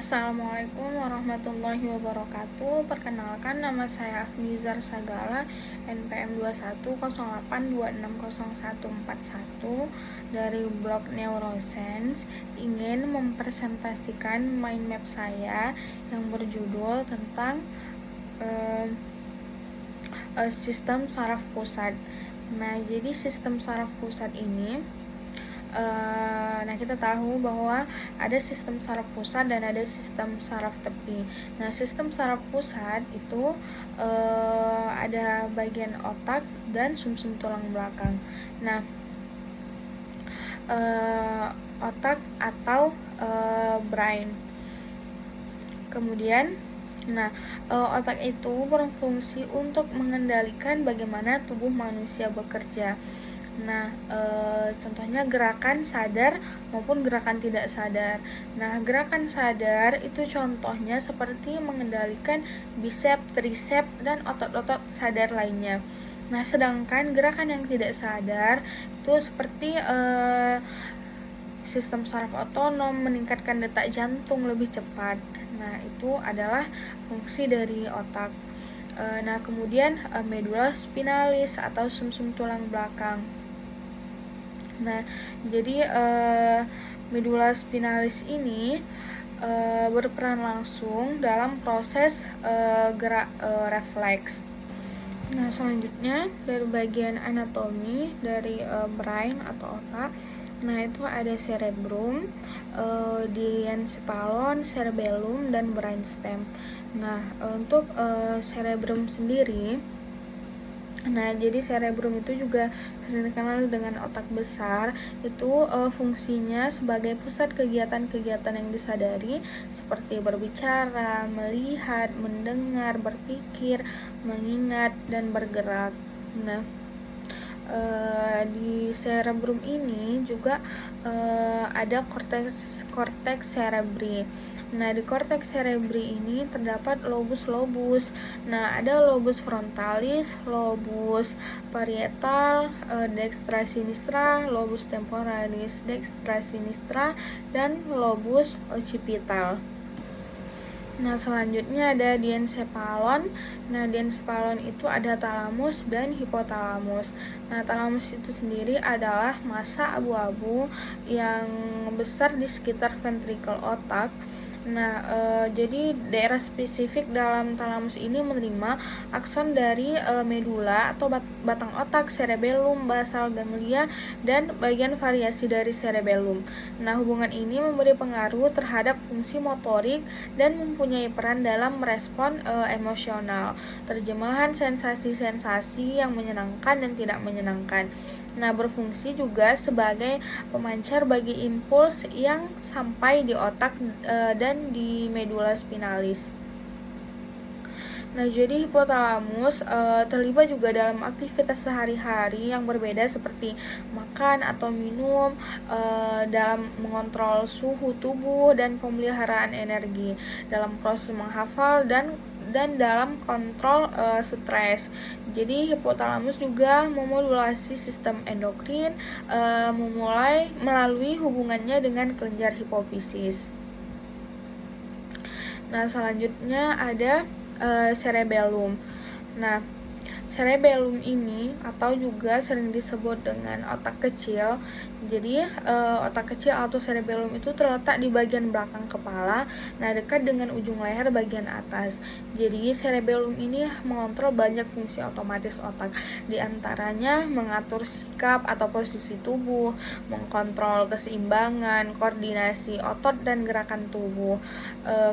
Assalamualaikum warahmatullahi wabarakatuh. Perkenalkan, nama saya Afnizar Sagala, NPM 2108260141 dari blog Neuroscience. Ingin mempresentasikan mind map saya yang berjudul tentang sistem saraf pusat. Nah, jadi sistem saraf pusat ini kita tahu bahwa ada sistem saraf pusat dan ada sistem saraf tepi. Nah, sistem saraf pusat itu ada bagian otak dan sumsum tulang belakang. Nah, otak atau brain. Kemudian, otak itu berfungsi untuk mengendalikan bagaimana tubuh manusia bekerja. Contohnya gerakan sadar maupun gerakan tidak sadar. Nah, gerakan sadar itu contohnya seperti mengendalikan bicep, tricep, dan otot-otot sadar lainnya. Nah, sedangkan gerakan yang tidak sadar itu seperti sistem saraf otonom, meningkatkan detak jantung lebih cepat. Nah, itu adalah fungsi dari otak. Kemudian medula spinalis atau sumsum tulang belakang. Nah, jadi medula spinalis ini berperan langsung dalam proses gerak refleks. Nah, selanjutnya dari bagian anatomi dari brain atau otak. Nah, itu ada cerebrum, diencephalon, cerebellum, dan brainstem. Nah, untuk cerebrum sendiri, jadi cerebrum itu juga sering dikenal dengan otak besar. Itu fungsinya sebagai pusat kegiatan-kegiatan yang disadari seperti berbicara, melihat, mendengar, berpikir, mengingat, dan bergerak. Nah, di cerebrum ini juga ada korteks cerebri. Nah, di korteks cerebri ini terdapat lobus-lobus. Nah, ada lobus frontalis, lobus parietal, dextra sinistra, lobus temporalis, dextra sinistra, dan lobus occipital. Nah, selanjutnya ada diencephalon. Nah, diencephalon itu ada talamus dan hipotalamus. Nah, talamus itu sendiri adalah massa abu-abu yang besar di sekitar ventrikel otak. Nah, jadi daerah spesifik dalam talamus ini menerima akson dari medula atau batang otak, cerebellum, basal ganglia, dan bagian variasi dari cerebellum. Nah, hubungan ini memberi pengaruh terhadap fungsi motorik dan mempunyai peran dalam merespon emosional, terjemahan sensasi-sensasi yang menyenangkan dan tidak menyenangkan. Nah, berfungsi juga sebagai pemancar bagi impuls yang sampai di otak dan di medula spinalis. Nah, jadi hipotalamus terlibat juga dalam aktivitas sehari-hari yang berbeda seperti makan atau minum, dalam mengontrol suhu tubuh dan pemeliharaan energi, dalam proses menghafal dan dalam kontrol stres. Jadi hipotalamus juga memodulasi sistem endokrin melalui hubungannya dengan kelenjar hipofisis. Nah, selanjutnya ada cerebellum. Nah, cerebellum ini atau juga sering disebut dengan otak kecil. Jadi otak kecil atau cerebellum itu terletak di bagian belakang kepala, dekat dengan ujung leher bagian atas. Jadi cerebellum ini mengontrol banyak fungsi otomatis otak, di antaranya mengatur sikap atau posisi tubuh, mengkontrol keseimbangan, koordinasi otot dan gerakan tubuh.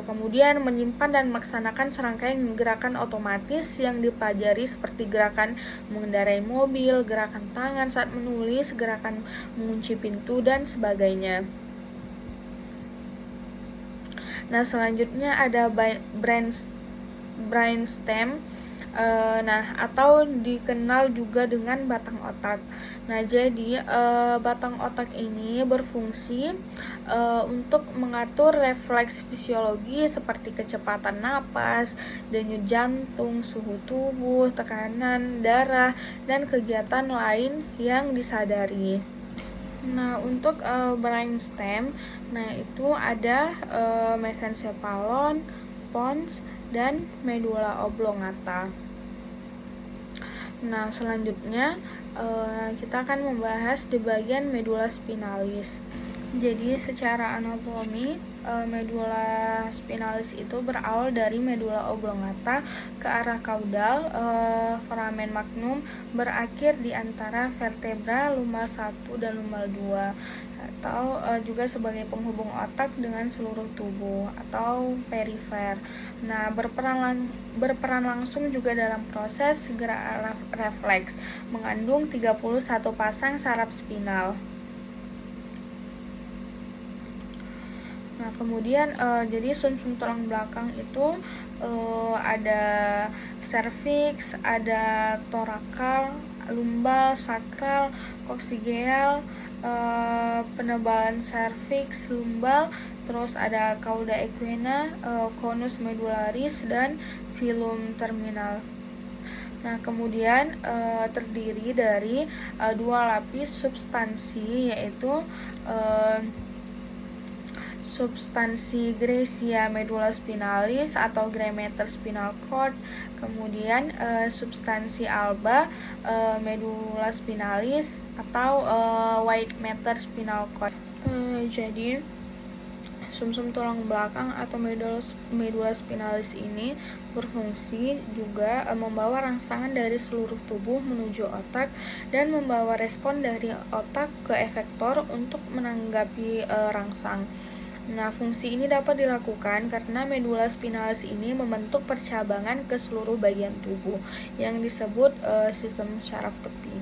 Kemudian menyimpan dan melaksanakan serangkaian gerakan otomatis yang dipelajari seperti gerakan mengendarai mobil, gerakan tangan saat menulis, gerakan mengunci pintu, dan sebagainya. Nah, selanjutnya ada brainstem, atau dikenal juga dengan batang otak. Nah, jadi batang otak ini berfungsi untuk mengatur refleks fisiologi seperti kecepatan napas, denyut jantung, suhu tubuh, tekanan darah, dan kegiatan lain yang disadari. Nah, untuk brainstem, nah itu ada mesencephalon, pons, dan medula oblongata. Nah, selanjutnya kita akan membahas di bagian medula spinalis. Jadi secara anatomi, medula spinalis itu berawal dari medula oblongata ke arah kaudal, foramen magnum berakhir di antara vertebra lumbal 1 dan lumbal 2, atau juga sebagai penghubung otak dengan seluruh tubuh atau perifer. Nah, berperan langsung juga dalam proses gerak refleks, mengandung 31 pasang saraf spinal. Nah, kemudian jadi sumsum tulang belakang itu ada serviks, ada torakal, lumbal, sakral, koksigeal, penebalan serviks, lumbal, terus ada cauda equina, conus medullaris, dan filum terminal. Nah, kemudian terdiri dari dua lapis substansi, yaitu substansi Gracia medulla spinalis atau gray matter spinal cord, kemudian substansi alba medulla spinalis atau white matter spinal cord. Jadi sumsum tulang belakang atau medulla spinalis ini berfungsi juga membawa rangsangan dari seluruh tubuh menuju otak dan membawa respon dari otak ke efektor untuk menanggapi rangsang. Nah, fungsi ini dapat dilakukan karena medula spinalis ini membentuk percabangan ke seluruh bagian tubuh yang disebut sistem syaraf tepi.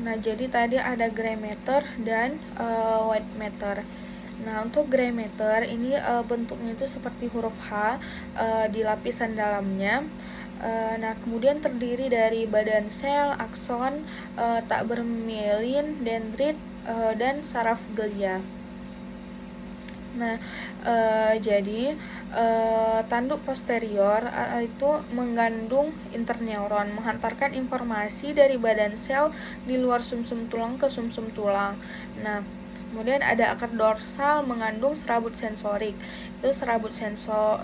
Nah, jadi tadi ada gray matter dan white matter. Nah, untuk gray matter ini bentuknya itu seperti huruf H di lapisan dalamnya. Nah, kemudian terdiri dari badan sel, akson, tak bermielin, dendrit, dan saraf glia. Nah, jadi tanduk posterior itu mengandung interneuron, menghantarkan informasi dari badan sel di luar sumsum tulang ke sumsum tulang. Nah, kemudian ada akar dorsal mengandung serabut sensorik, itu serabut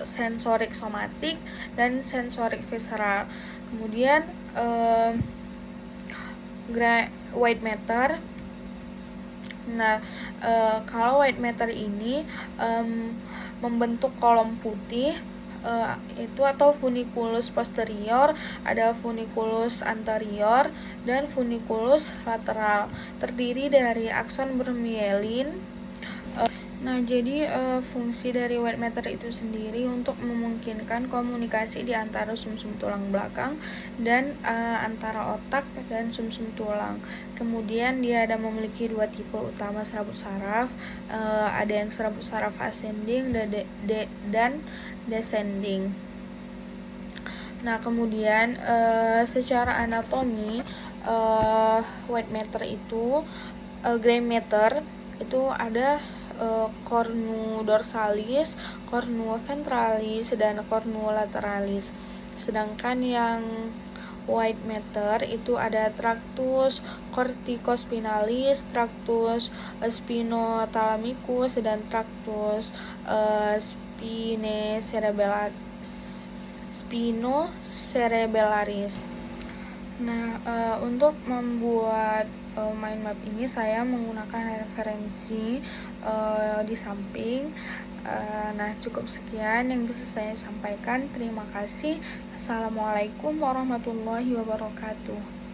sensorik somatik dan sensorik visceral. Kemudian white matter. Nah, kalau white matter ini membentuk kolom putih itu atau funiculus posterior, ada funiculus anterior dan funiculus lateral, terdiri dari akson bermielin. Nah, jadi fungsi dari white matter itu sendiri untuk memungkinkan komunikasi di antara sumsum tulang belakang dan antara otak dan sumsum tulang. Kemudian dia ada memiliki dua tipe utama serabut saraf, ada yang serabut saraf ascending dan descending. Nah, kemudian secara anatomi white matter itu gray matter itu ada cornu dorsalis, cornu ventralis, dan cornu lateralis. Sedangkan yang white matter itu ada tractus corticospinalis, tractus spinothalamicus, dan tractus spinocerebellaris. Nah, untuk membuat mind map ini saya menggunakan referensi di samping. Nah, cukup sekian yang bisa saya sampaikan. Terima kasih. Assalamualaikum warahmatullahi wabarakatuh.